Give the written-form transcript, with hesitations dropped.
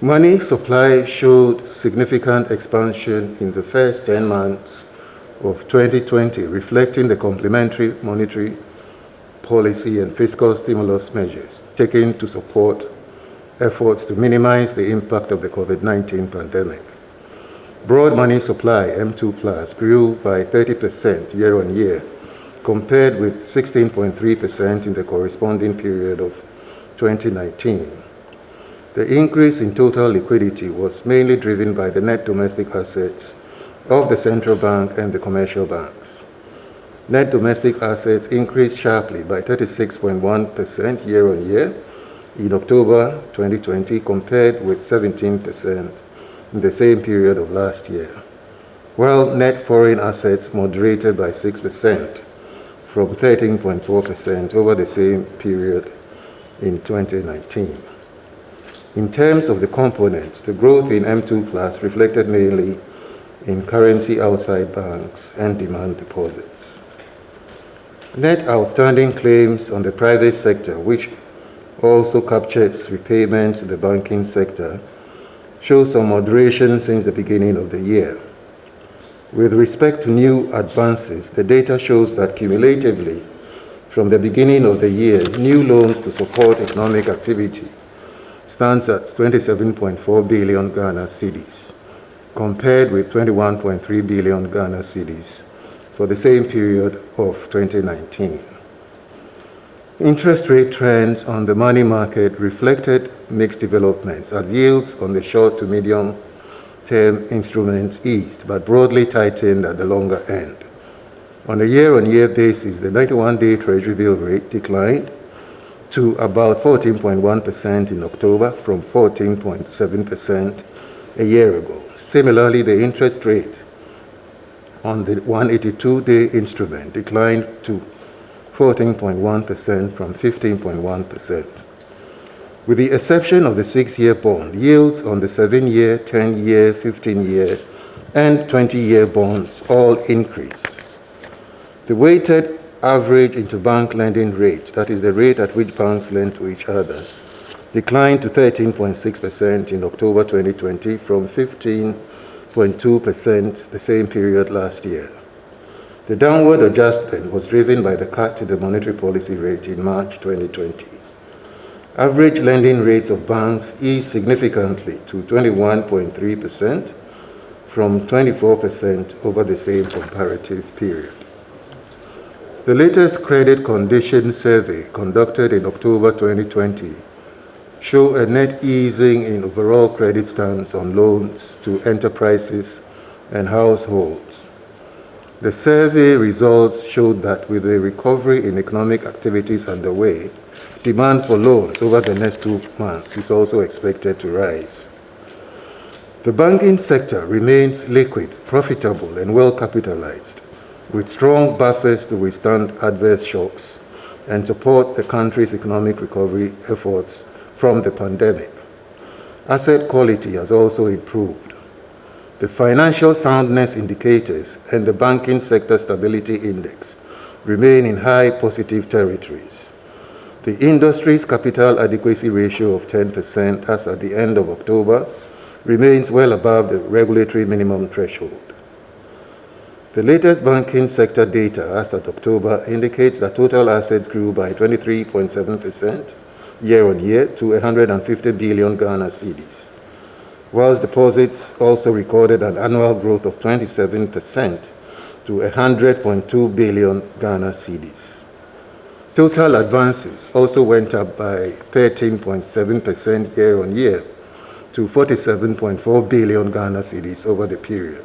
Money supply showed significant expansion in the first 10 months of 2020, reflecting the complementary monetary policy and fiscal stimulus measures taken to support efforts to minimize the impact of the COVID-19 pandemic. Broad money supply, M2+, grew by 30% year-on-year, compared with 16.3% in the corresponding period of 2019. The increase in total liquidity was mainly driven by the net domestic assets of the central bank and the commercial banks. Net domestic assets increased sharply by 36.1% year-on-year in October 2020, compared with 17% in the same period of last year, while net foreign assets moderated by 6% from 13.4% over the same period in 2019. In terms of the components, the growth in M2+ reflected mainly in currency outside banks and demand deposits. Net outstanding claims on the private sector, which also captures repayments in the banking sector, show some moderation since the beginning of the year. With respect to new advances, the data shows that cumulatively, from the beginning of the year, new loans to support economic activity stands at 27.4 billion Ghana cedis, compared with 21.3 billion Ghana cedis for the same period of 2019. Interest rate trends on the money market reflected mixed developments as yields on the short to medium-term instruments eased, but broadly tightened at the longer end. On a year-on-year basis, the 91-day Treasury bill rate declined to about 14.1% in October from 14.7% a year ago. Similarly, the interest rate on the 182-day instrument declined to 14.1% from 15.1%. With the exception of the 6-year bond, yields on the 7-year, 10-year, 15-year, and 20-year bonds all increased. The weighted average interbank lending rate, that is the rate at which banks lend to each other, declined to 13.6% in October 2020 from 15.2% the same period last year. The downward adjustment was driven by the cut to the monetary policy rate in March 2020. Average lending rates of banks eased significantly to 21.3% from 24% over the same comparative period. The latest credit conditions survey conducted in October 2020 show a net easing in overall credit stance on loans to enterprises and households. The survey results showed that with a recovery in economic activities underway, demand for loans over the next 2 months is also expected to rise. The banking sector remains liquid, profitable, and well capitalized, with strong buffers to withstand adverse shocks and support the country's economic recovery efforts from the pandemic. Asset quality has also improved. The financial soundness indicators and the banking sector stability index remain in high positive territories. The industry's capital adequacy ratio of 10% as at the end of October remains well above the regulatory minimum threshold. The latest banking sector data as at October indicates that total assets grew by 23.7% year-on-year to 150 billion Ghana cedis, whilst deposits also recorded an annual growth of 27% to 100.2 billion Ghana cedis. Total advances also went up by 13.7% year-on-year to 47.4 billion Ghana cedis over the period.